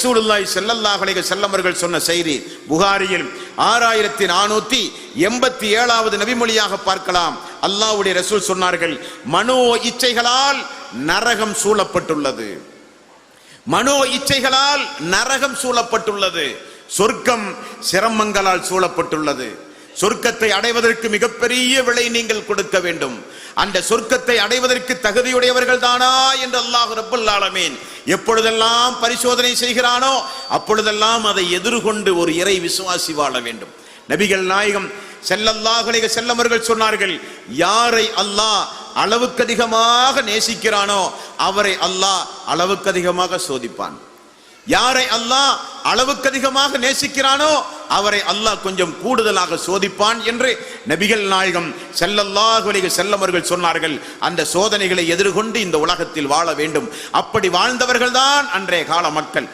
ரசூலுல்லாஹி ஸல்லல்லாஹு அலைஹி வஸல்லம் அவர்கள் சொன்ன செய்தி புகாரியில் 6487வது நபிமொழியாக பார்க்கலாம். அல்லாஹ்வுடைய ரசூல் சொன்னார்கள், மனோ இச்சைகளால் நரகம் சூழப்பட்டுள்ளது. மனோ இச்சைகளால் நரகம் சூழப்பட்டுள்ளது. சொர்க்கம் சிரமங்களால் சூழப்பட்டுள்ளது. சொர்க்கத்தை அடைவதற்கு மிகப்பெரிய விலை நீங்கள் கொடுக்க வேண்டும். அந்த சொர்க்கத்தை அடைவதற்கு தகுதியுடையவர்கள் தானா என்று அல்லாஹ் ரப்பல் ஆலமீன் எப்பொழுதெல்லாம் பரிசோதனை செய்கிறானோ அப்பொழுதெல்லாம் அதை எதிர்கொண்டு ஒரு இறை விசுவாசி வாழ வேண்டும். நபிகள் நாயகம் ஸல்லல்லாஹு அலைஹி வஸல்லம் அவர்கள் சொன்னார்கள், யாரை அல்லாஹ் அளவுக்கு அதிகமாக நேசிக்கிறானோ அவரை அல்லாஹ் அளவுக்கு அதிகமாக சோதிப்பான். யாரை அல்லாஹ் அளவுக்கு அதிகமாக நேசிக்கிறானோ அவரை அல்லாஹ் கொஞ்சம் கூடுதலாக சோதிப்பான் என்று நபிகள் நாயகம் ஸல்லல்லாஹு அலைஹி வஸல்லம் அவர்கள் சொன்னார்கள். அந்த சோதனைகளை எதிர்கொண்டு இந்த உலகத்தில் வாழ வேண்டும். அப்படி வாழ்ந்தவர்கள் தான் அன்றைய கால மக்கள்.